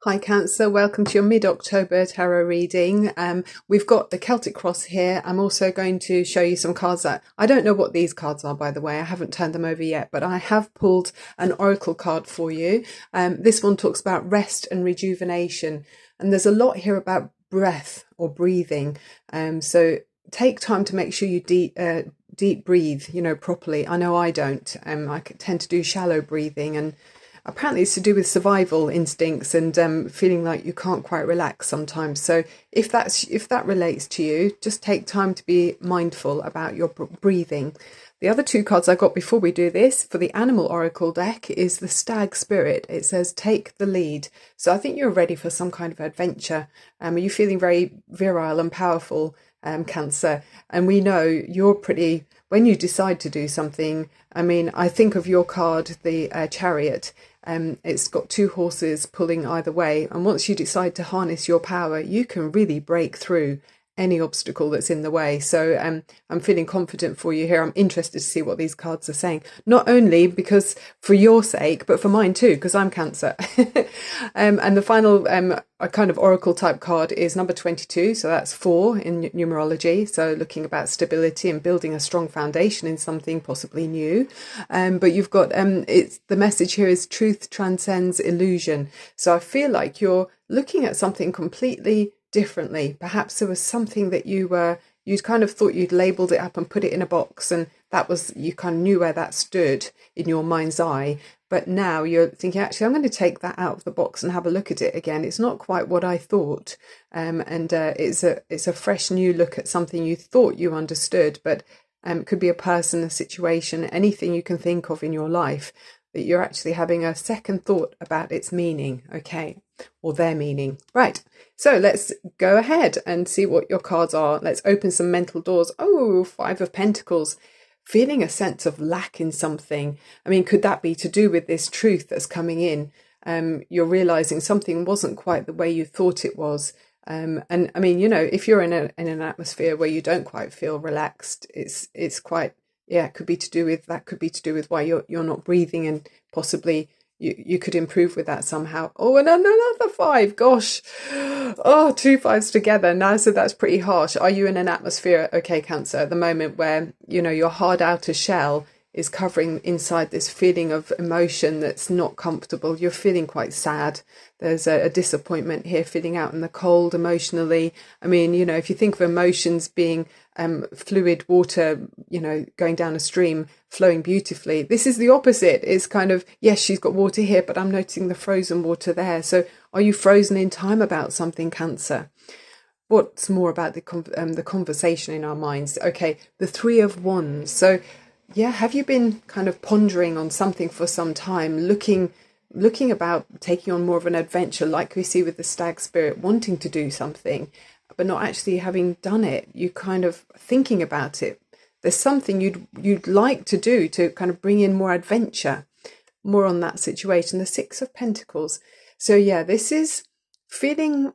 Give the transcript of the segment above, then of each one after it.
Hi Cancer, welcome to your mid-October tarot reading. We've got the Celtic Cross here. I'm also going to show you some cards that I don't know what these cards are, by the way. I haven't turned them over yet, but I have pulled an oracle card for you. This one talks about rest and rejuvenation, and there's a lot here about breath or breathing. So take time to make sure you deep breathe, properly. I know I don't. I tend to do shallow breathing, and apparently it's to do with survival instincts and feeling like you can't quite relax sometimes. So if that relates to you, just take time to be mindful about your breathing. The other two cards I got before we do this for the Animal Oracle deck is the Stag Spirit. It says take the lead. So I think you're ready for some kind of adventure. Are you feeling very virile and powerful, Cancer? And we know you're pretty, when you decide to do something, I think of your card, the Chariot. It's got two horses pulling either way, and once you decide to harness your power, you can really break through any obstacle that's in the way. So I'm feeling confident for you here. I'm interested to see what these cards are saying, not only because for your sake, but for mine too, because I'm Cancer. And the final a kind of oracle type card is number 22, so that's 4 in numerology, so looking about stability and building a strong foundation in something possibly new. But you've got it's the message here is truth transcends illusion. So I feel like you're looking at something completely differently. Perhaps there was something that you'd kind of thought you'd labeled it up and put it in a box, and that was, you kind of knew where that stood in your mind's eye. But now you're thinking, actually, I'm going to take that out of the box and have a look at it again. It's not quite what I thought. It's a fresh new look at something you thought you understood, but it could be a person, a situation, anything you can think of in your life, that you're actually having a second thought about its meaning, okay, or their meaning. Right, so let's go ahead and see what your cards are. Let's open some mental doors. Oh, 5 of Pentacles. Feeling a sense of lack in something. Could that be to do with this truth that's coming in? You're realizing something wasn't quite the way you thought it was. If you're in an atmosphere where you don't quite feel relaxed, it's quite, it could be to do with that. Could be to do with why you're not breathing, and possibly you could improve with that somehow. Oh, and another 5. Gosh, oh, 2 5s together now. So that's pretty harsh. Are you in an atmosphere, okay, Cancer, at the moment where your hard outer shell is covering inside this feeling of emotion that's not comfortable? You're feeling quite sad. There's a disappointment here, feeling out in the cold emotionally. If you think of emotions being fluid water, going down a stream, flowing beautifully, this is the opposite. It's kind of, yes, she's got water here, but I'm noticing the frozen water there. So are you frozen in time about something, Cancer? What's more about the conversation in our minds? Okay, the 3 of Wands. So yeah, have you been kind of pondering on something for some time, looking about taking on more of an adventure, like we see with the Stag Spirit, wanting to do something, but not actually having done it? You kind of thinking about it. There's something you'd like to do to kind of bring in more adventure. More on that situation. The 6 of Pentacles. So yeah, this is feeling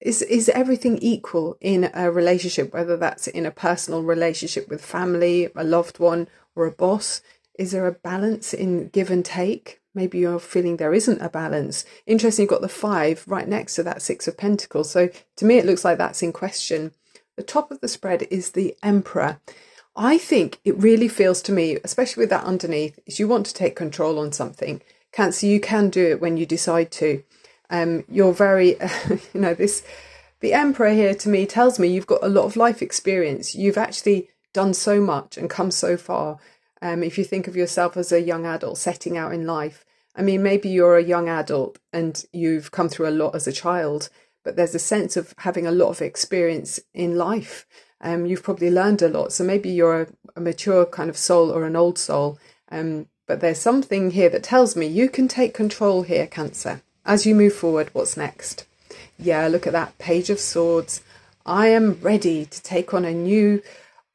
is everything equal in a relationship, whether that's in a personal relationship with family, a loved one, or a boss? Is there a balance in give and take? Maybe you're feeling there isn't a balance. Interesting, you've got the 5 right next to that 6 of Pentacles. So to me, it looks like that's in question. The top of the spread is the Emperor. I think it really feels to me, especially with that underneath, is you want to take control on something. Cancer, you can do it when you decide to. You're very, the Emperor here to me tells me you've got a lot of life experience. You've actually done so much and come so far. If you think of yourself as a young adult setting out in life, maybe you're a young adult and you've come through a lot as a child, but there's a sense of having a lot of experience in life. You've probably learned a lot. So maybe you're a mature kind of soul or an old soul. But there's something here that tells me you can take control here, Cancer. As you move forward, what's next? Yeah, look at that Page of Swords. I am ready to take on a new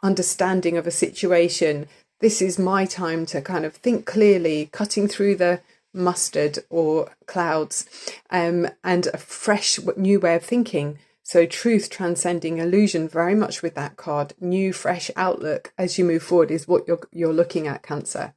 understanding of a situation. This is my time to kind of think clearly, cutting through the mustard or clouds, and a fresh new way of thinking. So truth transcending illusion, very much with that card. New, fresh outlook as you move forward is what you're looking at, Cancer.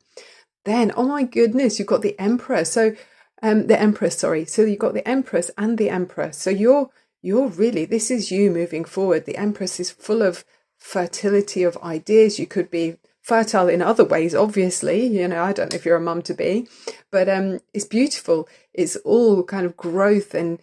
Then, oh my goodness, you've got the Emperor. So The Empress, sorry. So you've got the Empress and the Emperor. So you're really, this is you moving forward. The Empress is full of fertility of ideas. You could be fertile in other ways, obviously. You know, I don't know if you're a mum to be, but it's beautiful. It's all kind of growth and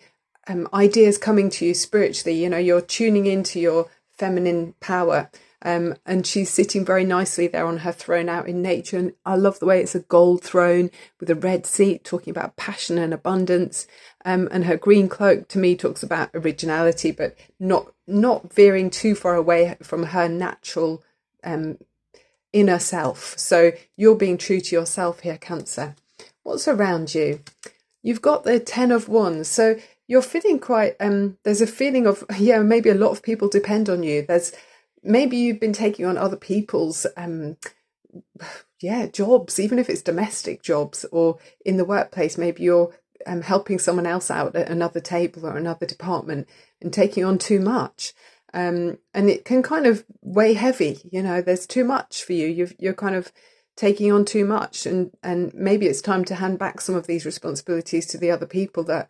ideas coming to you spiritually. You know, you're tuning into your feminine power. And she's sitting very nicely there on her throne out in nature. And I love the way it's a gold throne with a red seat, talking about passion and abundance. And her green cloak to me talks about originality, but not veering too far away from her natural inner self. So you're being true to yourself here, Cancer. What's around you? You've got the 10 of Wands. So you're feeling quite, there's a feeling of, yeah, maybe a lot of people depend on you. Maybe you've been taking on other people's jobs, even if it's domestic jobs, or in the workplace. Maybe you're helping someone else out at another table or another department and taking on too much. And it can kind of weigh heavy. You know, there's too much for you. You're kind of taking on too much, and maybe it's time to hand back some of these responsibilities to the other people that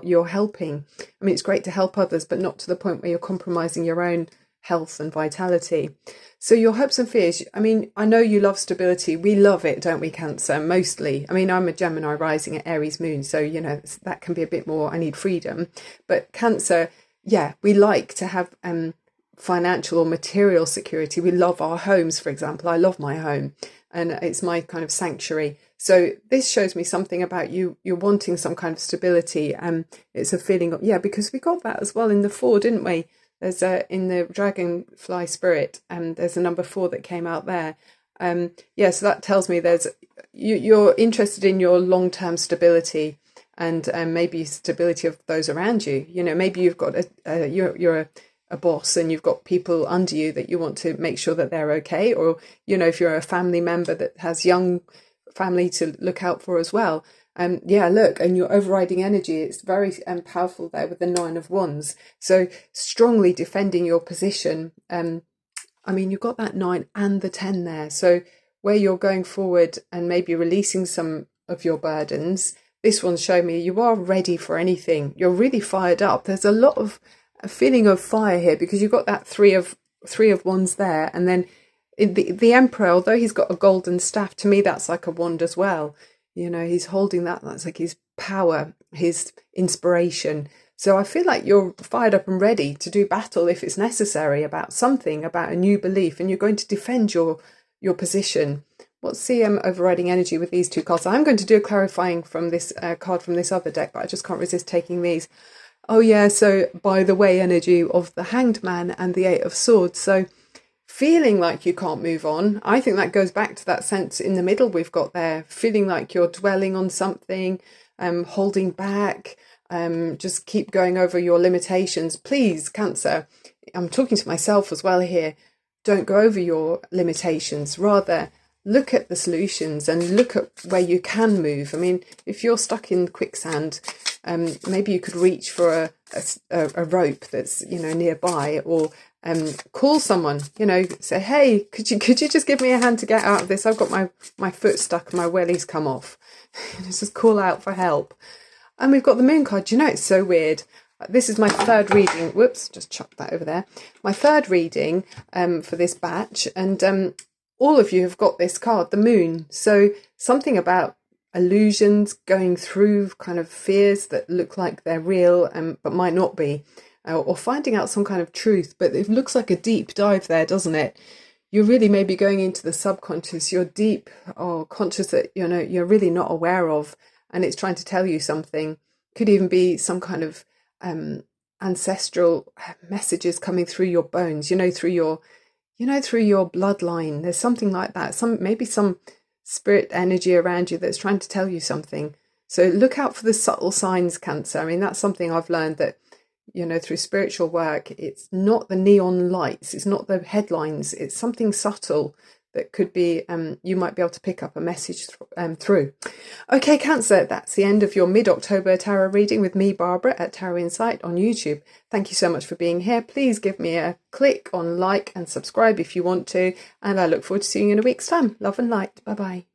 you're helping. I mean, it's great to help others, but not to the point where you're compromising your own health and vitality. So your hopes and fears, I mean, I know you love stability. We love it, don't we, Cancer? Mostly. I mean, I'm a Gemini rising at Aries moon, so, you know, that can be a bit more, I need freedom. But Cancer, yeah, we like to have financial or material security. We love our homes, for example. I love my home and it's my kind of sanctuary. So this shows me something about you. You're wanting some kind of stability. It's a feeling of, yeah, because we got that as well in the 4, didn't we? There's in the Dragonfly Spirit, there's a number 4 that came out there. So that tells me you're interested in your long-term stability and maybe stability of those around you. You know, maybe you've got you're a boss and you've got people under you that you want to make sure that they're okay, or, you know, if you're a family member that has young family to look out for as well. And your overriding energy, it's very powerful there with the 9 of Wands. So strongly defending your position. I mean, you've got that 9 and the 10 there. So where you're going forward and maybe releasing some of your burdens, this one's showing me you are ready for anything. You're really fired up. There's a lot of a feeling of fire here because you've got that 3 of Wands there. And then the Emperor, although he's got a golden staff, to me, that's like a wand as well. You know, he's holding that's like his power, his inspiration. So I feel like you're fired up and ready to do battle if it's necessary about something, about a new belief, and you're going to defend your position. What's the overriding energy with these 2 cards? I'm going to do a clarifying from this card from this other deck, but I just can't resist taking these. Oh yeah, so by the way, energy of the Hanged Man and the 8 of Swords. So feeling like you can't move on. I think that goes back to that sense in the middle we've got there, feeling like you're dwelling on something, holding back, just keep going over your limitations. Please, Cancer, I'm talking to myself as well here, don't go over your limitations. Rather, look at the solutions and look at where you can move. I mean, if you're stuck in quicksand, maybe you could reach for a rope that's, you know, nearby, or call someone, you know, say, hey, could you just give me a hand to get out of this? I've got my foot stuck and my welly's come off. Just call out for help. And we've got the Moon card. You know, it's so weird. This is my 3rd reading. Whoops, just chucked that over there. My 3rd reading for this batch. And all of you have got this card, the Moon. So something about illusions, going through kind of fears that look like they're real but might not be. Or finding out some kind of truth, but it looks like a deep dive there, doesn't it? You're really maybe going into the subconscious, you're deep or conscious that, you know, you're really not aware of, and it's trying to tell you something. Could even be some kind of ancestral messages coming through your bones, through your bloodline. There's something like that. Maybe some spirit energy around you that's trying to tell you something. So look out for the subtle signs, Cancer. I mean, that's something I've learned, that through spiritual work, it's not the neon lights, it's not the headlines, it's something subtle that could be, you might be able to pick up a message through. Okay, Cancer, that's the end of your mid-October tarot reading with me, Barbara, at Tarot Insight on YouTube. Thank you so much for being here. Please give me a click on like and subscribe if you want to, and I look forward to seeing you in a week's time. Love and light. Bye-bye.